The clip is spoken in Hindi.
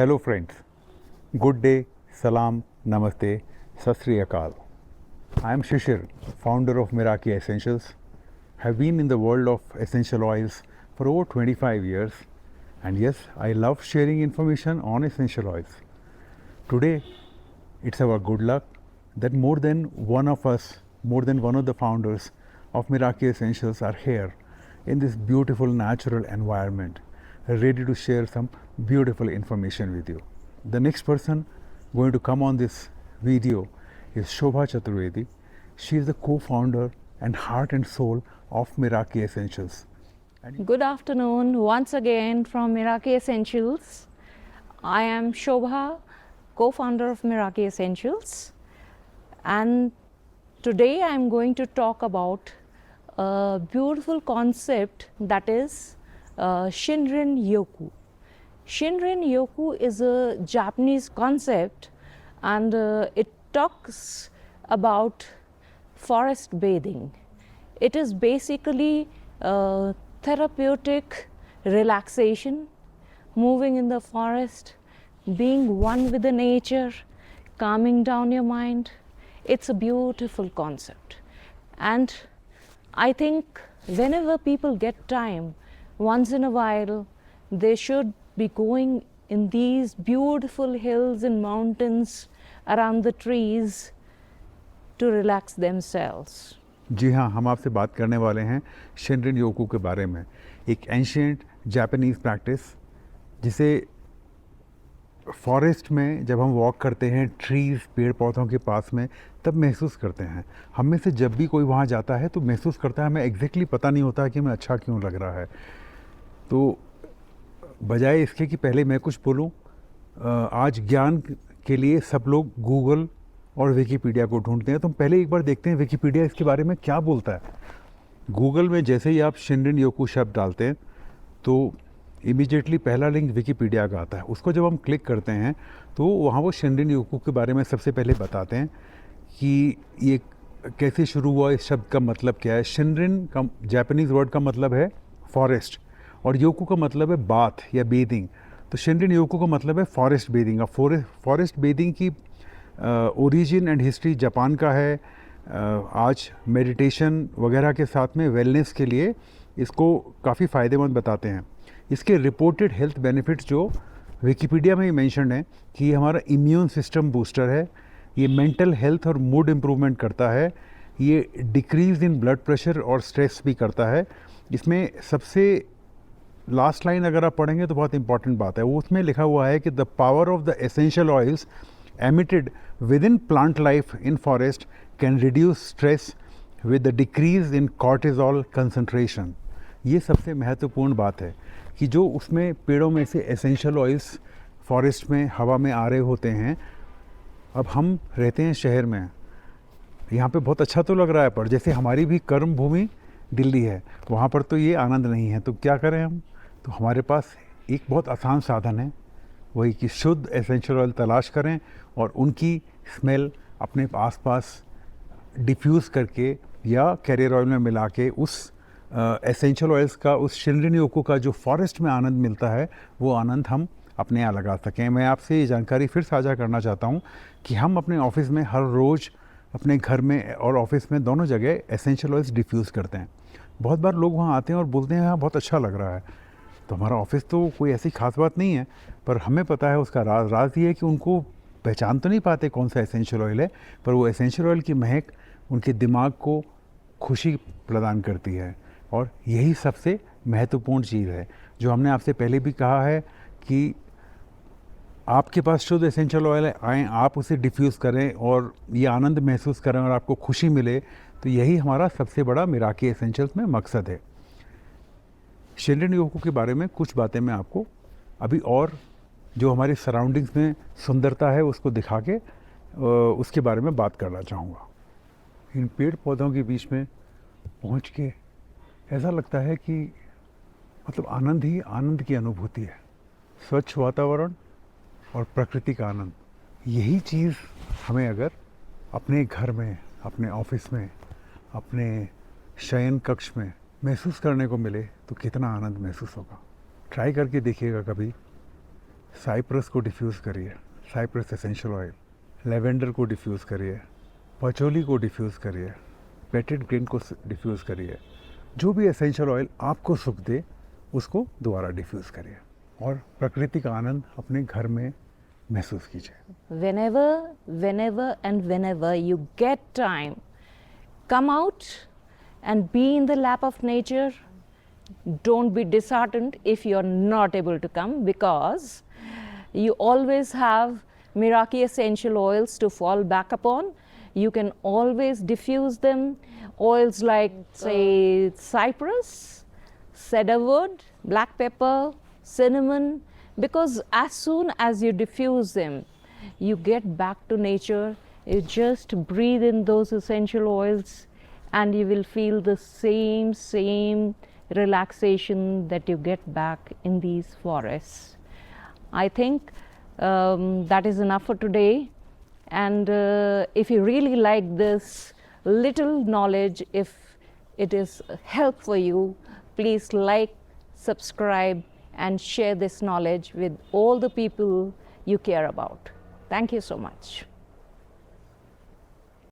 Hello friends, good day, salam, namaste, sat sri akal. I am Shishir, founder of Meraki Essentials. Have been in the world of essential oils for over 25 years, and yes, I love sharing information on essential oils. Today, it's our good luck that more than one of the founders of Meraki Essentials are here in this beautiful natural environment, ready to share some beautiful information with you. The next person going to come on this video is Shobha Chaturvedi. She is the co-founder and heart and soul of Meraki Essentials. Good afternoon once again from Meraki Essentials. I am Shobha, co-founder of Meraki Essentials, and today I am going to talk about a beautiful concept that is Shinrin Yoku. Shinrin Yoku is a Japanese concept, and it talks about forest bathing. It is basically therapeutic relaxation, moving in the forest, being one with the nature, calming down your mind. It's a beautiful concept, and I think whenever people get time, once in a while, they should be going in these beautiful hills and mountains around the trees to relax themselves. जी हाँ, हम आपसे बात करने वाले हैं शिनरिन योकू के बारे में, एक एंशिएंट जापानीज़ प्रैक्टिस जिसे फॉरेस्ट में जब हम वॉक करते हैं, ट्रीज़, पेड़ पौधों के पास में, तब महसूस करते हैं। हम में से जब भी कोई वहाँ जाता है तो महसूस करता है, हमें एग्जैक्टली पता नहीं होता कि हमें अच्छा क्यों लग रहा है। तो बजाय इसके कि पहले मैं कुछ बोलूँ, आज ज्ञान के लिए सब लोग गूगल और विकीपीडिया को ढूंढते हैं, तो हम पहले एक बार देखते हैं विकीपीडिया इसके बारे में क्या बोलता है। गूगल में जैसे ही आप शिनरिन योकू शब्द डालते हैं तो इमीडिएटली पहला लिंक विकीपीडिया का आता है। उसको जब हम क्लिक करते हैं तो वहाँ वो शिनरिन योकू के बारे में सबसे पहले बताते हैं कि ये कैसे शुरू हुआ, इस शब्द का मतलब क्या है। शिनरिन का जापानीज़ वर्ड का मतलब है फॉरेस्ट और योकू का मतलब है बाथ या बेदिंग। तो शिनरिन योकू का मतलब है फॉरेस्ट बेदिंग। फॉरेस्ट बेदिंग की ओरिजिन एंड हिस्ट्री जापान का है। आज मेडिटेशन वगैरह के साथ में वेलनेस के लिए इसको काफ़ी फ़ायदेमंद बताते हैं। इसके रिपोर्टेड हेल्थ बेनिफिट्स जो विकीपीडिया में ही मेंशन है कि ये हमारा इम्यून सिस्टम बूस्टर है, ये मेंटल हेल्थ और मूड इम्प्रूवमेंट करता है, ये डिक्रीज इन ब्लड प्रेशर और स्ट्रेस भी करता है। इसमें सबसे लास्ट लाइन अगर आप पढ़ेंगे तो बहुत इंपॉर्टेंट बात है, वो उसमें लिखा हुआ है कि the power of the essential oils emitted within plant life in forest can reduce stress with the decrease in cortisol concentration। ये सबसे महत्वपूर्ण बात है कि जो उसमें पेड़ों में से एसेंशियल ऑयल्स फॉरेस्ट में हवा में आ रहे होते हैं। अब हम रहते हैं शहर में, यहाँ पे बहुत अच्छा तो लग रहा है, पर जैसे हमारी भी कर्म भूमि दिल्ली है, वहाँ पर तो ये आनंद नहीं है। तो क्या करें हम? तो हमारे पास एक बहुत आसान साधन है, वही कि शुद्ध एसेंशियल ऑयल तलाश करें और उनकी स्मेल अपने आसपास डिफ्यूज़ करके या कैरियर ऑयल में मिला के उस एसेंशियल ऑयल्स का, उस शिनरिन योकू का जो फॉरेस्ट में आनंद मिलता है, वो आनंद हम अपने यहाँ लगा सकें। मैं आपसे ये जानकारी फिर साझा करना चाहता हूँ कि हम अपने ऑफिस में हर रोज़ अपने घर में और ऑफिस में दोनों जगह एसेंशियल ऑयल्स डिफ्यूज़ करते हैं। बहुत बार लोग वहाँ आते हैं और बोलते हैं हाँ बहुत अच्छा लग रहा है। तो हमारा ऑफिस तो कोई ऐसी खास बात नहीं है, पर हमें पता है उसका राज ये है कि उनको पहचान तो नहीं पाते कौन सा एसेंशियल ऑयल है, पर वो एसेंशियल ऑयल की महक उनके दिमाग को खुशी प्रदान करती है। और यही सबसे महत्वपूर्ण चीज़ है जो हमने आपसे पहले भी कहा है कि आपके पास शुद्ध एसेंशियल ऑयल है, आएँ आप उसे डिफ्यूज़ करें और ये आनंद महसूस करें और आपको खुशी मिले। तो यही हमारा सबसे बड़ा मिराकी एसेंशियल्स में मकसद है। शिनरिन योकू के बारे में कुछ बातें मैं आपको अभी और जो हमारी सराउंडिंग्स में सुंदरता है उसको दिखा के उसके बारे में बात करना चाहूँगा। इन पेड़ पौधों के बीच में पहुँच के ऐसा लगता है कि मतलब आनंद ही आनंद की अनुभूति है। स्वच्छ वातावरण और प्रकृति का आनंद, यही चीज़ हमें अगर अपने घर में, अपने ऑफिस में, अपने शयन कक्ष में महसूस करने को मिले तो कितना आनंद महसूस होगा। ट्राई करके देखिएगा कभी। साइप्रस को डिफ्यूज़ करिए, साइप्रस एसेंशियल ऑयल, लेवेंडर को डिफ्यूज़ करिए, पचोली को डिफ्यूज़ करिए, पेटेड ग्रीन को डिफ्यूज़ करिए। जो भी एसेंशियल ऑयल आपको सुख दे उसको दोबारा डिफ्यूज़ करिए और प्रकृति का आनंद अपने घर में महसूस कीजिए। Whenever you get time, come out and be in the lap of nature. Don't be disheartened if you're not able to come, because you always have Meraki essential oils to fall back upon. You can always diffuse them. Oils like, say, cypress, cedarwood, black pepper, cinnamon, because as soon as you diffuse them, you get back to nature. You just breathe in those essential oils and you will feel the same relaxation that you get back in these forests. I think that is enough for today. And if you really like this little knowledge, if it is help for you, please like, subscribe, and share this knowledge with all the people you care about. Thank you so much.